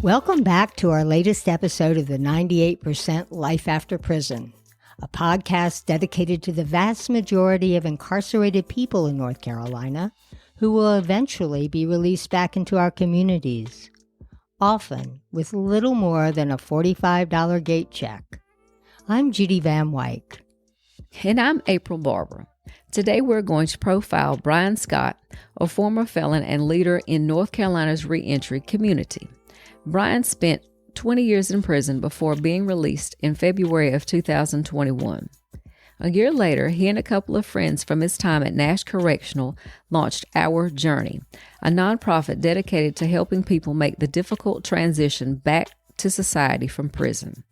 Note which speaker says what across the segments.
Speaker 1: Welcome back to our latest episode of the 98% Life After Prison, a podcast dedicated to the vast majority of incarcerated people in North Carolina who will eventually be released back into our communities, often with little more than a $45 gate check. I'm Judy Van Wyk.
Speaker 2: And I'm April Barber. Today we're going to profile Brian Scott, a former felon and leader in North Carolina's reentry community. Brian spent 20 years in prison before being released in February of 2021. A year later, he and a couple of friends from his time at Nash Correctional launched Our Journey, a nonprofit dedicated to helping people make the difficult transition back to society from prison.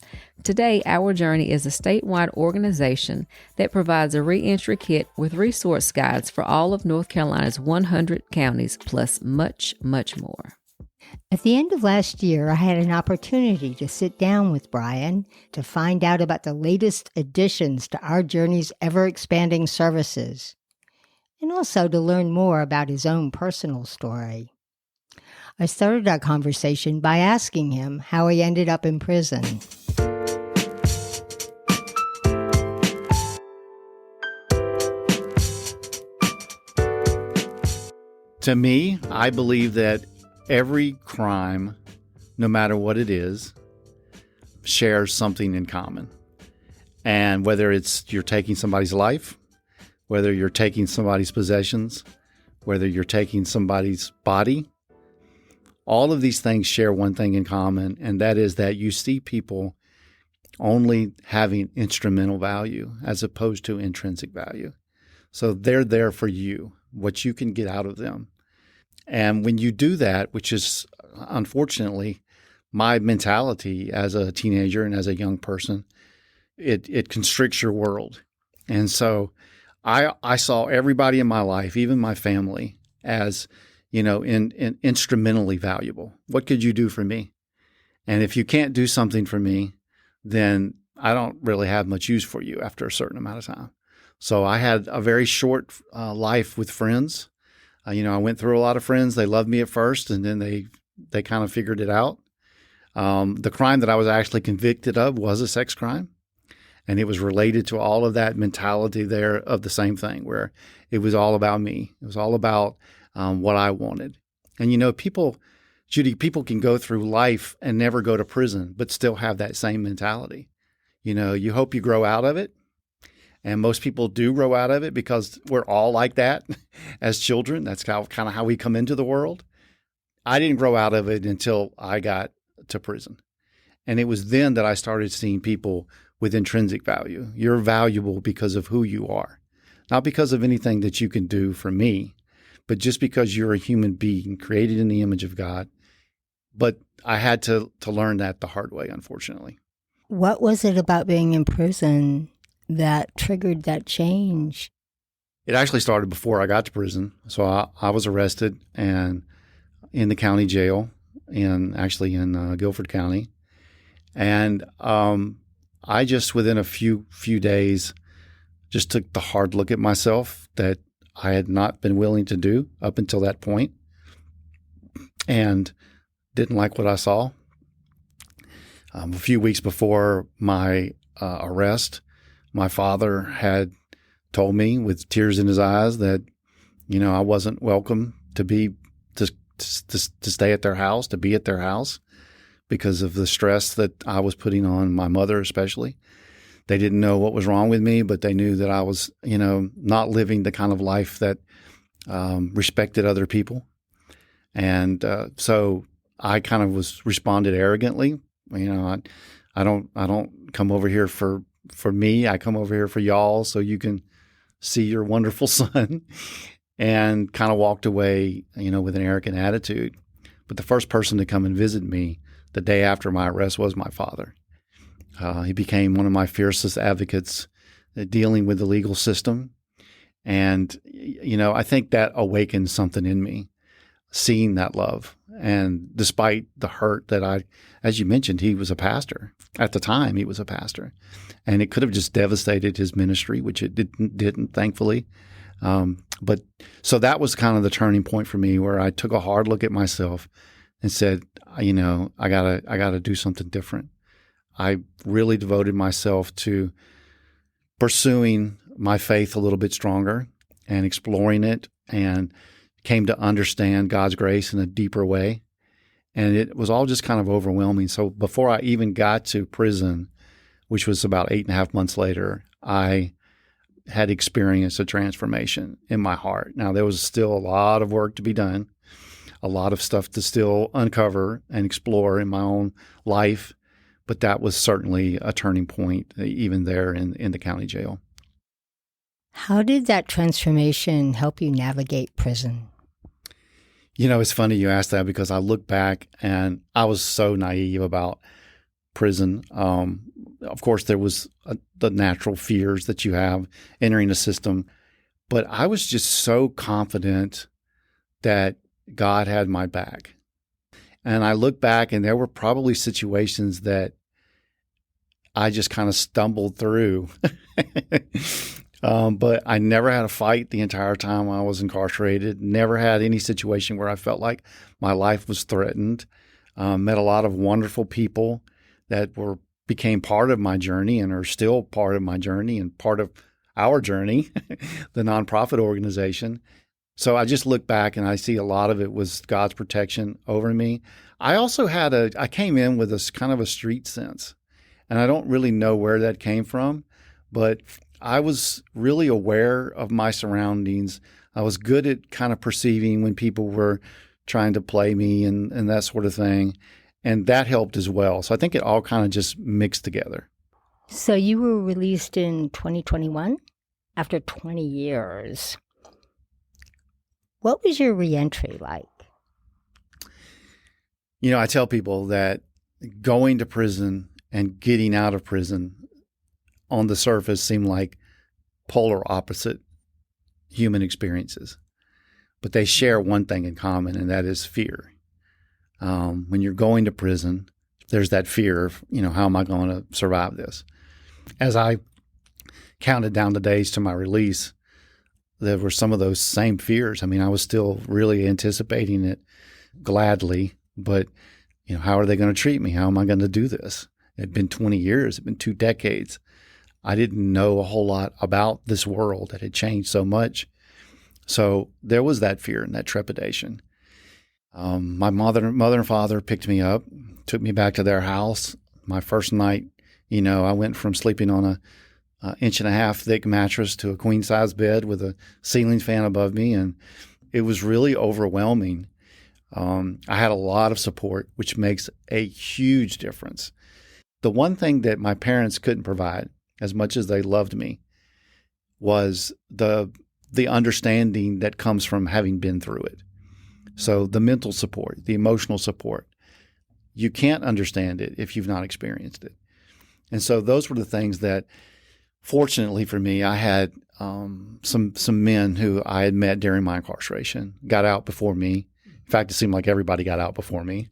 Speaker 2: Today, Our Journey is a statewide organization that provides a reentry kit with resource guides for all of North Carolina's 100 counties, plus much, much more.
Speaker 1: At the end of last year, I had an opportunity to sit down with Brian to find out about the latest additions to Our Journey's ever-expanding services, and also to learn more about his own personal story. I started our conversation by asking him how he ended up in prison.
Speaker 3: To me, I believe that every crime, no matter what it is, shares something in common. And whether it's you're taking somebody's life, whether you're taking somebody's possessions, whether you're taking somebody's body, all of these things share one thing in common, and that is that you see people only having instrumental value as opposed to intrinsic value. So they're there for you, what you can get out of them. And when you do that, which is unfortunately my mentality as a teenager and as a young person, it constricts your world. And so I saw everybody in my life, even my family, as, in instrumentally valuable. What could you do for me? And if you can't do something for me, then I don't really have much use for you after a certain amount of time. So I had a very short life with friends. I went through a lot of friends. They loved me at first, and then they kind of figured it out. The crime that I was actually convicted of was a sex crime, and it was related to all of that mentality there of the same thing, where it was all about me. It was all about what I wanted. And, Judy, people can go through life and never go to prison, but still have that same mentality. You hope you grow out of it. And most people do grow out of it because we're all like that as children. That's kind of how we come into the world. I didn't grow out of it until I got to prison. And it was then that I started seeing people with intrinsic value. You're valuable because of who you are, not because of anything that you can do for me, but just because you're a human being created in the image of God. But I had to learn that the hard way, unfortunately.
Speaker 1: What was it about being in prison that triggered that change?
Speaker 3: It actually started before I got to prison. So I was arrested and in the county jail, in Guilford County. And I just, within a few days, just took the hard look at myself that I had not been willing to do up until that point, and didn't like what I saw. A few weeks before my arrest, my father had told me with tears in his eyes that, I wasn't welcome to stay at their house, to be at their house, because of the stress that I was putting on my mother, especially. They didn't know what was wrong with me, but they knew that I was, not living the kind of life that respected other people. And so I kind of responded arrogantly. I don't come over here for me. I come over here for y'all so you can see your wonderful son, and kind of walked away, with an arrogant attitude. But the first person to come and visit me the day after my arrest was my father. He became one of my fiercest advocates dealing with the legal system. And, I think that awakened something in me, seeing that love. And despite the hurt that as you mentioned, he was a pastor. At the time, he was a pastor. And it could have just devastated his ministry, which it didn't, thankfully. But so that was kind of the turning point for me, where I took a hard look at myself, and said, I gotta do something different. I really devoted myself to pursuing my faith a little bit stronger and exploring it, and came to understand God's grace in a deeper way. And it was all just kind of overwhelming. So before I even got to prison, which was about 8.5 months later, I had experienced a transformation in my heart. Now, there was still a lot of work to be done, a lot of stuff to still uncover and explore in my own life, but that was certainly a turning point, even there in the county jail.
Speaker 1: How did that transformation help you navigate prison?
Speaker 3: It's funny you asked that, because I look back and I was so naive about prison. Of course, there was the natural fears that you have entering a system, but I was just so confident that God had my back. And I look back, and there were probably situations that I just kind of stumbled through. But I never had a fight the entire time I was incarcerated, never had any situation where I felt like my life was threatened. Met a lot of wonderful people that became part of my journey and are still part of my journey and part of our journey, the nonprofit organization. So I just look back and I see a lot of it was God's protection over me. I also I came in with a kind of a street sense, and I don't really know where that came from, but I was really aware of my surroundings. I was good at kind of perceiving when people were trying to play me and that sort of thing. And that helped as well. So I think it all kind of just mixed together.
Speaker 1: So you were released in 2021 after 20 years. What was your reentry like?
Speaker 3: I tell people that going to prison and getting out of prison on the surface seem like polar opposite human experiences. But they share one thing in common, and that is fear. When you're going to prison, there's that fear of, how am I going to survive this? As I counted down the days to my release, there were some of those same fears. I mean, I was still really anticipating it gladly, but, how are they going to treat me? How am I going to do this? It had been 20 years. It had been 2 decades. I didn't know a whole lot about this world that had changed so much. So there was that fear and that trepidation. My mother and father picked me up, took me back to their house. My first night, I went from sleeping on a 1.5 inch thick mattress to a queen size bed with a ceiling fan above me. And it was really overwhelming. I had a lot of support, which makes a huge difference. The one thing that my parents couldn't provide, as much as they loved me, was the understanding that comes from having been through it. So the mental support, the emotional support, you can't understand it if you've not experienced it. And so those were the things that, fortunately for me, I had some men who I had met during my incarceration, got out before me. In fact, it seemed like everybody got out before me.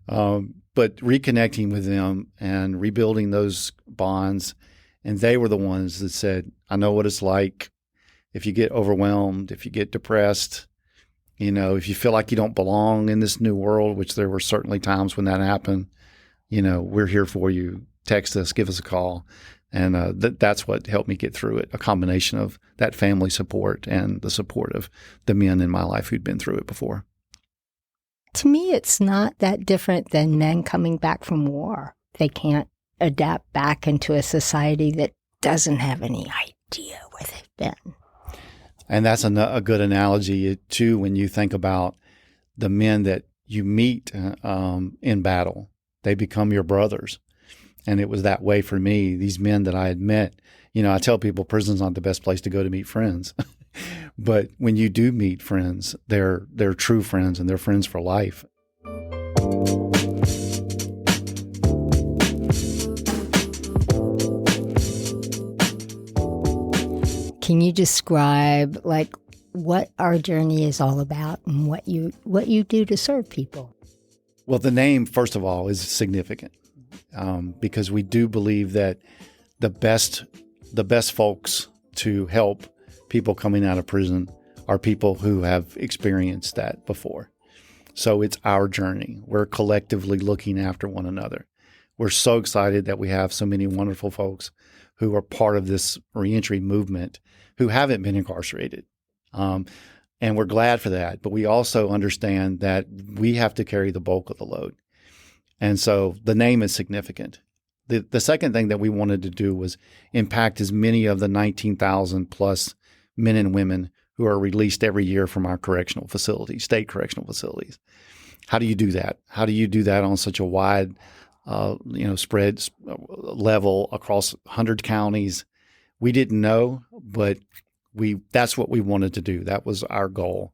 Speaker 3: But reconnecting with them and rebuilding those bonds, and they were the ones that said, I know what it's like if you get overwhelmed, if you get depressed, if you feel like you don't belong in this new world, which there were certainly times when that happened, we're here for you. Text us, give us a call. And that's what helped me get through it, a combination of that family support and the support of the men in my life who'd been through it before.
Speaker 1: To me, it's not that different than men coming back from war. They can't adapt back into a society that doesn't have any idea where they've been.
Speaker 3: And that's a good analogy, too, when you think about the men that you meet in battle. They become your brothers. And it was that way for me. These men that I had met, I tell people prison's not the best place to go to meet friends. But when you do meet friends, they're true friends, and they're friends for life.
Speaker 1: Can you describe what our journey is all about and what you do to serve people?
Speaker 3: Well, the name, first of all, is significant because we do believe that the best folks to help people coming out of prison are people who have experienced that before. So it's our journey. We're collectively looking after one another. We're so excited that we have so many wonderful folks who are part of this reentry movement who haven't been incarcerated. And we're glad for that. But we also understand that we have to carry the bulk of the load. And so the name is significant. The second thing that we wanted to do was impact as many of the 19,000 plus men and women who are released every year from our correctional facilities, state correctional facilities. How do you do that? How do you do that on such a wide spread level across 100 counties? We didn't know, but that's what we wanted to do. That was our goal.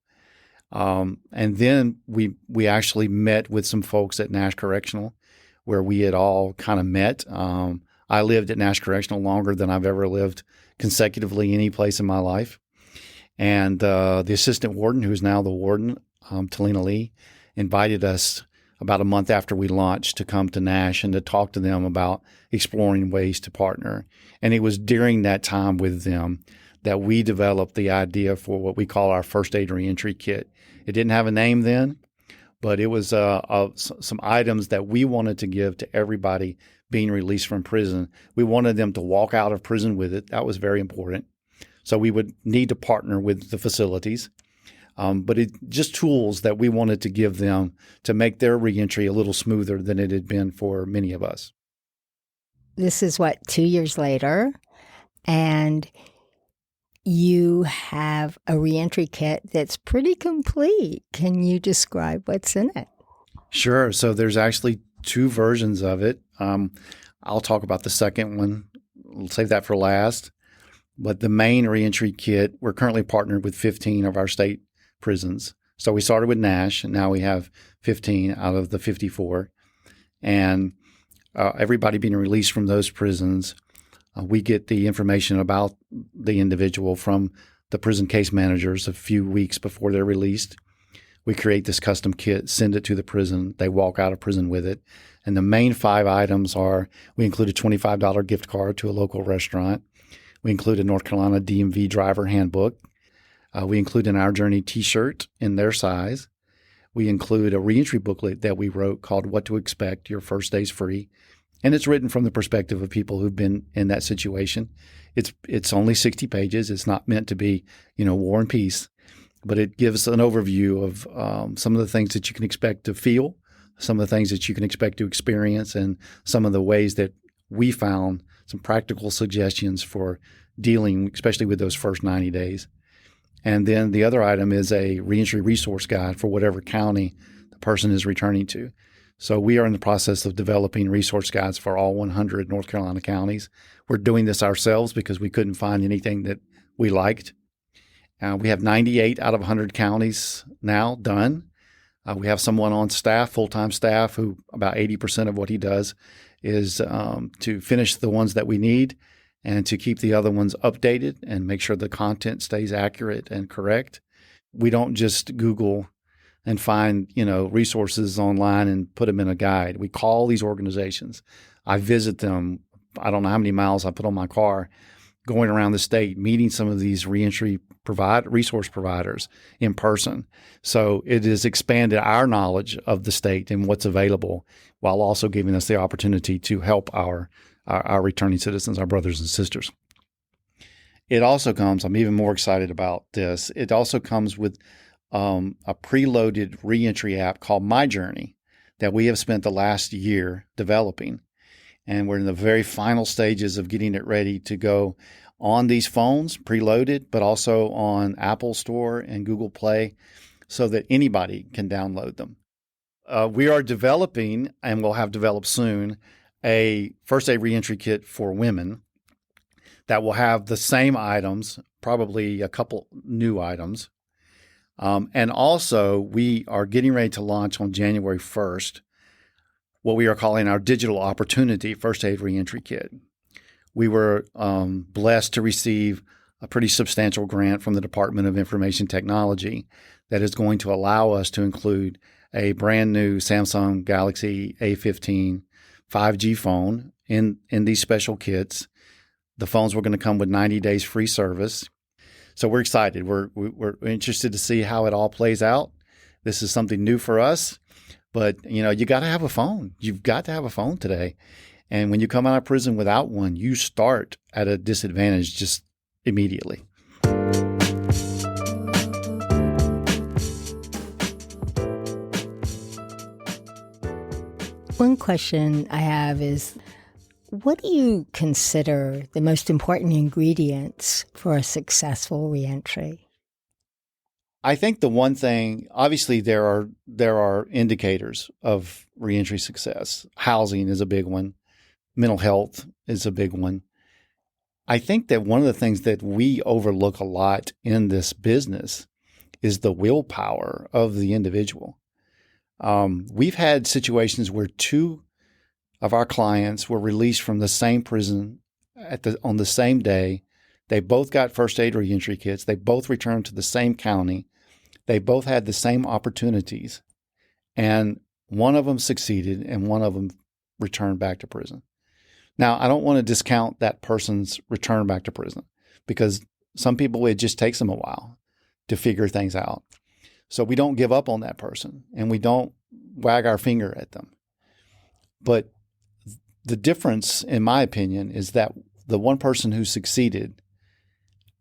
Speaker 3: And then we actually met with some folks at Nash Correctional where we had all kind of met. I lived at Nash Correctional longer than I've ever lived consecutively any place in my life. And the assistant warden, who's now the warden, Talina Lee, invited us about a month after we launched to come to Nash and to talk to them about exploring ways to partner. And it was during that time with them that we developed the idea for what we call our first aid reentry kit. It didn't have a name then, but it was some items that we wanted to give to everybody being released from prison. We wanted them to walk out of prison with it. That was very important. So we would need to partner with the facilities. But it just tools that we wanted to give them to make their reentry a little smoother than it had been for many of us.
Speaker 1: This is 2 years later, and you have a reentry kit that's pretty complete. Can you describe what's in it?
Speaker 3: Sure. So there's actually 2 versions of it. I'll talk about the second one. We'll save that for last. But the main reentry kit, we're currently partnered with 15 of our state prisons. So we started with Nash, and now we have 15 out of the 54. And everybody being released from those prisons, we get the information about the individual from the prison case managers a few weeks before they're released. We create this custom kit, send it to the prison. They walk out of prison with it. And the main 5 items are, we include a $25 gift card to a local restaurant. We include a North Carolina DMV driver handbook. We include an Our Journey t-shirt in their size. We include a reentry booklet that we wrote called What to Expect, Your First Days Free. And it's written from the perspective of people who've been in that situation. It's only 60 pages. It's not meant to be, war and peace, but it gives an overview of some of the things that you can expect to feel, some of the things that you can expect to experience, and some of the ways that we found some practical suggestions for dealing, especially with those first 90 days. And then the other item is a reentry resource guide for whatever county the person is returning to. So we are in the process of developing resource guides for all 100 North Carolina counties. We're doing this ourselves because we couldn't find anything that we liked. We have 98 out of 100 counties now done. We have someone on staff, full-time staff, who about 80% of what he does is to finish the ones that we need and to keep the other ones updated and make sure the content stays accurate and correct. We don't just Google and find, resources online and put them in a guide. We call these organizations. I visit them. I don't know how many miles I put on my car going around the state, meeting some of these reentry resource providers in person. So it has expanded our knowledge of the state and what's available, while also giving us the opportunity to help our returning citizens, our brothers and sisters. It also comes, I'm even more excited about this, it also comes with a preloaded reentry app called My Journey that we have spent the last year developing. And we're in the very final stages of getting it ready to go on these phones, preloaded, but also on Apple Store and Google Play so that anybody can download them. We are developing, and we'll have developed soon, a first aid reentry kit for women that will have the same items, probably a couple new items. And also, we are getting ready to launch on January 1st what we are calling our Digital Opportunity First Aid Reentry Kit. We were blessed to receive a pretty substantial grant from the Department of Information Technology that is going to allow us to include a brand new Samsung Galaxy A15 5G phone in these special kits. The phones were going to come with 90 days free service. So we're excited. We're interested to see how it all plays out. This is something new for us, but you got to have a phone. You've got to have a phone today. And when you come out of prison without one, you start at a disadvantage just immediately.
Speaker 1: One question I have is, what do you consider the most important ingredients for a successful reentry?
Speaker 3: I think the one thing, obviously there are indicators of reentry success. Housing is a big one. Mental health is a big one. I think that one of the things that we overlook a lot in this business is the willpower of the individual. We've had situations where two of our clients were released from the same prison on the same day. They both got first aid reentry kits. They both returned to the same county. They both had the same opportunities. And one of them succeeded and one of them returned back to prison. Now, I don't want to discount that person's return back to prison because some people, it just takes them a while to figure things out. So we don't give up on that person and we don't wag our finger at them. But the difference, in my opinion, is that the one person who succeeded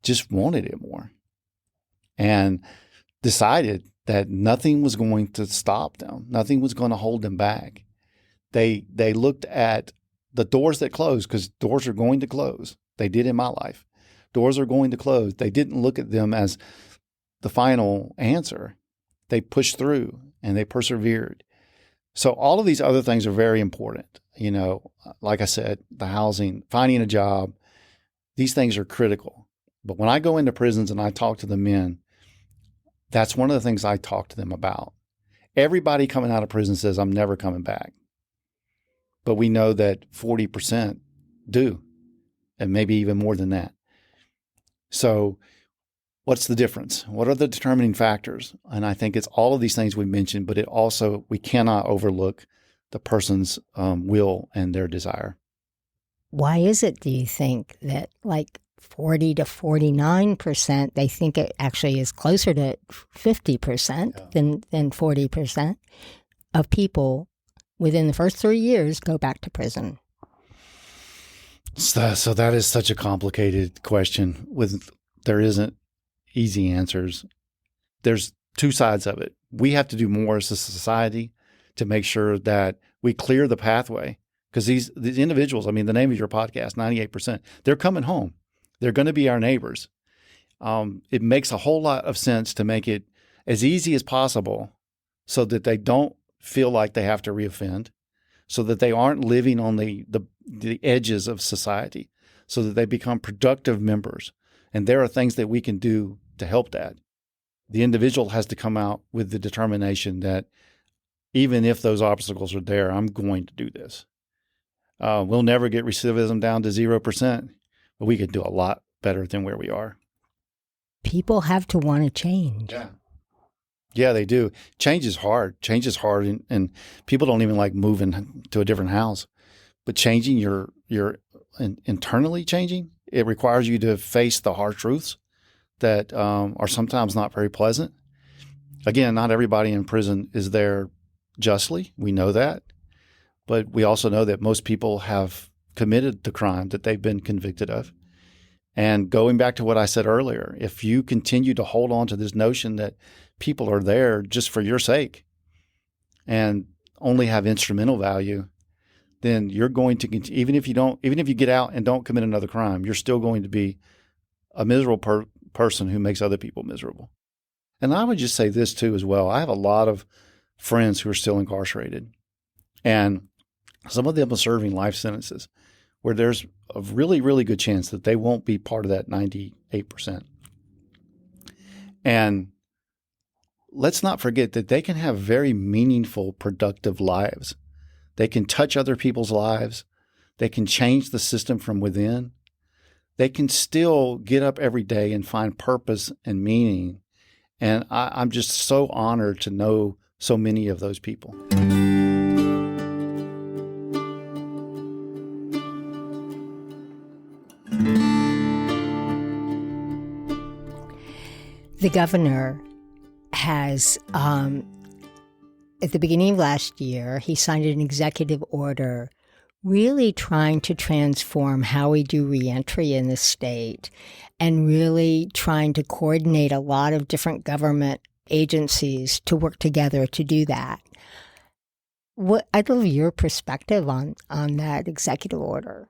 Speaker 3: just wanted it more and decided that nothing was going to stop them. Nothing was going to hold them back. They looked at the doors that closed, because doors are going to close. They did in my life. Doors are going to close. They didn't look at them as the final answer. They pushed through and they persevered. So all of these other things are very important. Like I said, the housing, finding a job, these things are critical. But when I go into prisons and I talk to the men, that's one of the things I talk to them about. Everybody coming out of prison says, I'm never coming back. But we know that 40% do, and maybe even more than that. So what's the difference? What are the determining factors? And I think it's all of these things we mentioned, but we cannot overlook the person's will and their desire.
Speaker 1: Why is it, do you think, that 40 to 49%, they think it actually is closer to 50% than 40% of people within the first 3 years go back to prison?
Speaker 3: So that is such a complicated question. There isn't easy answers. There's two sides of it. We have to do more as a society to make sure that we clear the pathway, because these individuals, the name of your podcast, 98%, they're coming home. They're going to be our neighbors. It makes a whole lot of sense to make it as easy as possible so that they don't feel like they have to reoffend, so that they aren't living on the edges of society, so that they become productive members. And there are things that we can do to help that. The individual has to come out with the determination that even if those obstacles are there, I'm going to do this. We'll never get recidivism down to 0%, but we could do a lot better than where we are.
Speaker 1: People have to want to change.
Speaker 3: Yeah, they do. Change is hard. And people don't even like moving to a different house. But changing your internally changing, it requires you to face the hard truths that are sometimes not very pleasant. Again, not everybody in prison is there justly. We know that. But we also know that most people have committed the crime that they've been convicted of. And going back to what I said earlier, if you continue to hold on to this notion that people are there just for your sake and only have instrumental value, then you're going to, even if you get out and don't commit another crime, you're still going to be a miserable person who makes other people miserable. And I would just say this too as well. I have a lot of friends who are still incarcerated, and some of them are serving life sentences where there's a really, really good chance that they won't be part of that 98%. And let's not forget that they can have very meaningful, productive lives. They can touch other people's lives. They can change the system from within. They can still get up every day and find purpose and meaning. And I'm just so honored to know so many of those people.
Speaker 1: The governor has, at the beginning of last year, he signed an executive order really trying to transform how we do reentry in the state and really trying to coordinate a lot of different government agencies to work together to do that. I'd love your perspective on that executive order.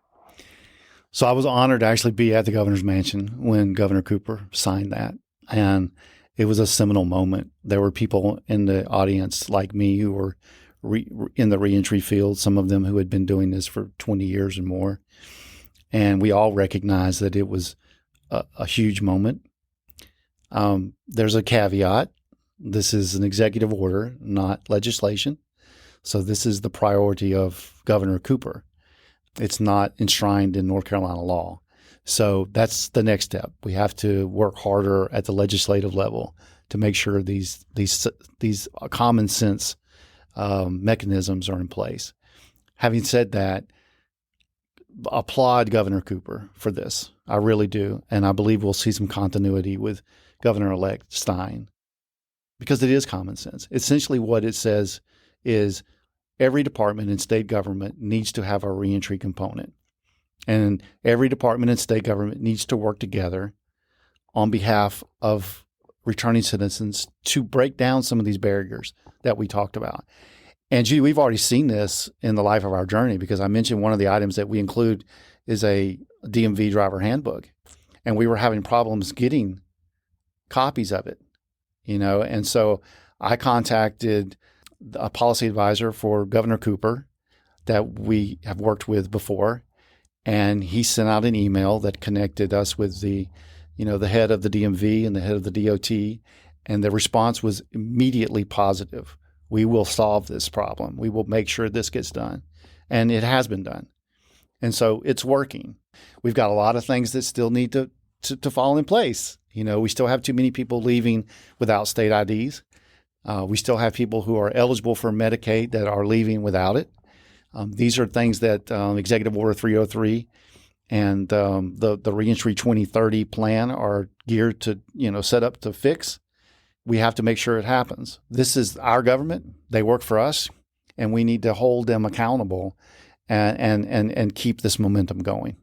Speaker 3: So I was honored to actually be at the governor's mansion when Governor Cooper signed that. And it was a seminal moment. There were people in the audience like me who were in the reentry field, some of them who had been doing this for 20 years or more. And we all recognized that it was a huge moment. There's a caveat. This is an executive order, not legislation. So this is the priority of Governor Cooper. It's not enshrined in North Carolina law. So that's the next step. We have to work harder at the legislative level to make sure these common sense mechanisms are in place. Having said that, applaud Governor Cooper for this. I really do. And I believe we'll see some continuity with Governor-elect Stein because it is common sense. Essentially what it says is every department in state government needs to have a reentry component. And every department in state government needs to work together on behalf of returning citizens to break down some of these barriers that we talked about. And Judy, we've already seen this in the life of our journey because I mentioned one of the items that we include is a DMV driver handbook. And we were having problems getting copies of it, and so I contacted a policy advisor for Governor Cooper that we have worked with before. And he sent out an email that connected us with the head of the DMV and the head of the DOT. And the response was immediately positive. We will solve this problem. We will make sure this gets done. And it has been done. And so it's working. We've got a lot of things that still need to fall in place. We still have too many people leaving without state IDs. We still have people who are eligible for Medicaid that are leaving without it. These are things that Executive Order 303 and the Reentry 2030 plan are geared to, set up to fix. We have to make sure it happens. This is our government. They work for us, and we need to hold them accountable and keep this momentum going.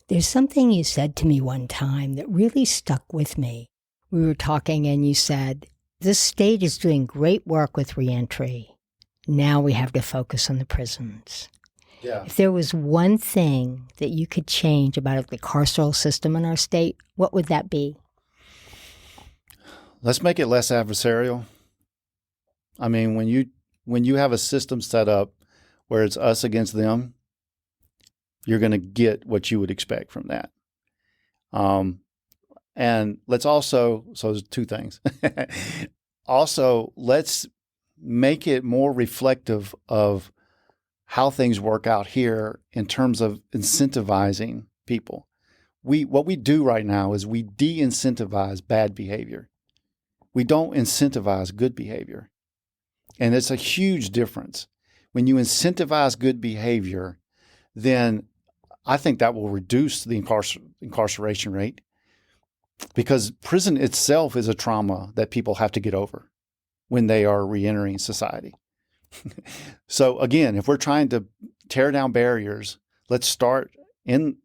Speaker 1: There's something you said to me one time that really stuck with me. We were talking, and you said, this state is doing great work with reentry. Now we have to focus on the prisons.
Speaker 3: Yeah.
Speaker 1: If there was one thing that you could change about the carceral system in our state, what would that be?
Speaker 3: Let's make it less adversarial. I mean, when you have a system set up where it's us against them, you're going to get what you would expect from that. And let's also, so there's two things. Also, let's make it more reflective of how things work out here in terms of incentivizing people. What we do right now is we de-incentivize bad behavior. We don't incentivize good behavior. And it's a huge difference. When you incentivize good behavior, then I think that will reduce the incarceration rate because prison itself is a trauma that people have to get over when they are reentering society. So again, if we're trying to tear down barriers, let's start in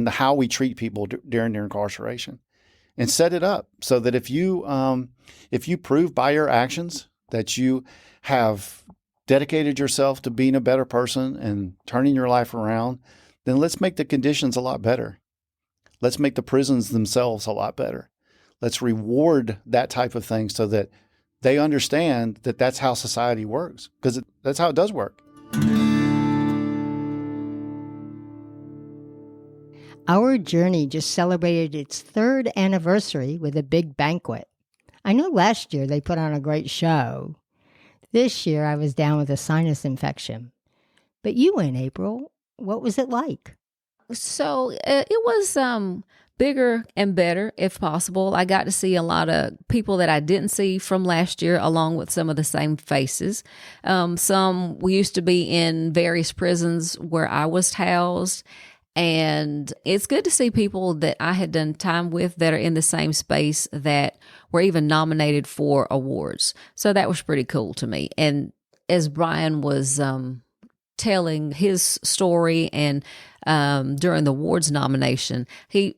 Speaker 3: how we treat people during their incarceration and set it up so that if you prove by your actions that you have dedicated yourself to being a better person and turning your life around, then let's make the conditions a lot better. Let's make the prisons themselves a lot better. Let's reward that type of thing so that they understand that that's how society works, because that's how it does work.
Speaker 1: Our journey just celebrated its 3rd anniversary with a big banquet. I know last year they put on a great show. This year I was down with a sinus infection. But you went, April. What was it like?
Speaker 2: So it was bigger and better, if possible. I got to see a lot of people that I didn't see from last year, along with some of the same faces. Some we used to be in various prisons where I was housed, And it's good to see people that I had done time with that are in the same space that were even nominated for awards. So that was pretty cool to me. And as Brian was telling his story and during the awards nomination, he's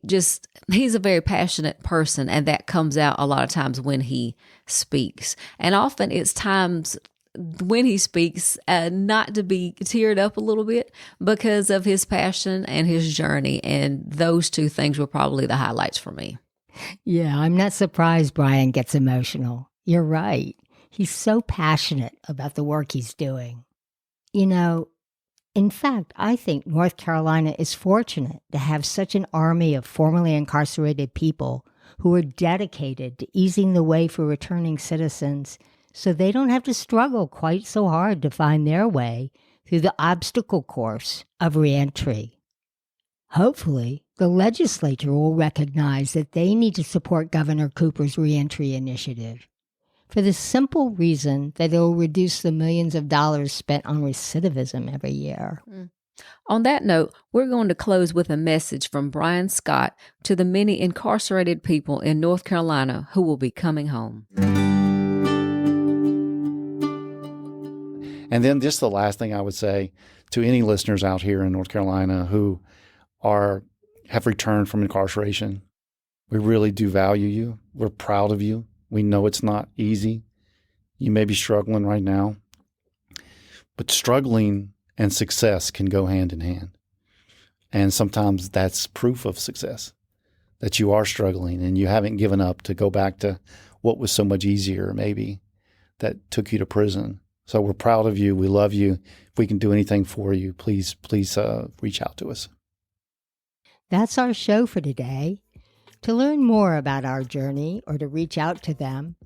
Speaker 2: a very passionate person, and that comes out a lot of times when he speaks. And often it's times when he speaks not to be teared up a little bit because of his passion and his journey. And those two things were probably the highlights for me.
Speaker 1: Yeah, I'm not surprised Brian gets emotional. You're right. He's so passionate about the work he's doing. You know, in fact, I think North Carolina is fortunate to have such an army of formerly incarcerated people who are dedicated to easing the way for returning citizens so they don't have to struggle quite so hard to find their way through the obstacle course of reentry. Hopefully, the legislature will recognize that they need to support Governor Cooper's reentry initiative for the simple reason that it will reduce the millions of dollars spent on recidivism every year.
Speaker 2: On that note, we're going to close with a message from Brian Scott to the many incarcerated people in North Carolina who will be coming home.
Speaker 3: And then just the last thing I would say to any listeners out here in North Carolina who have returned from incarceration, we really do value you. We're proud of you. We know it's not easy. You may be struggling right now, but struggling and success can go hand in hand. And sometimes that's proof of success, that you are struggling and you haven't given up to go back to what was so much easier maybe that took you to prison. So we're proud of you. We love you. If we can do anything for you, please reach out to us.
Speaker 1: That's our show for today. To learn more about our journey or to reach out to them,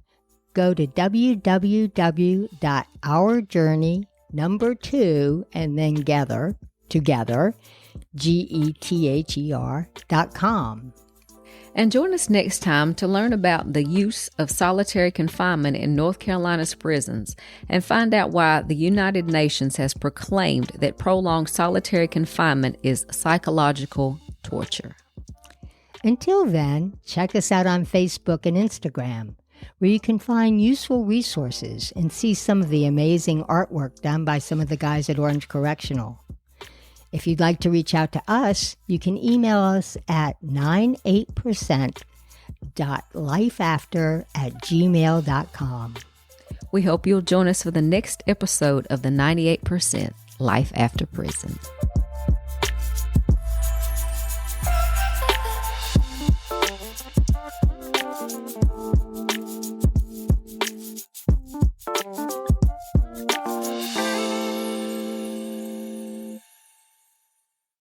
Speaker 1: go to www.ourjourney2 and then together, GETHER.com.
Speaker 2: And join us next time to learn about the use of solitary confinement in North Carolina's prisons and find out why the United Nations has proclaimed that prolonged solitary confinement is psychological torture.
Speaker 1: Until then, check us out on Facebook and Instagram, where you can find useful resources and see some of the amazing artwork done by some of the guys at Orange Correctional. If you'd like to reach out to us, you can email us at 98%.lifeafter@gmail.com.
Speaker 2: We hope you'll join us for the next episode of the 98% Life After Prison.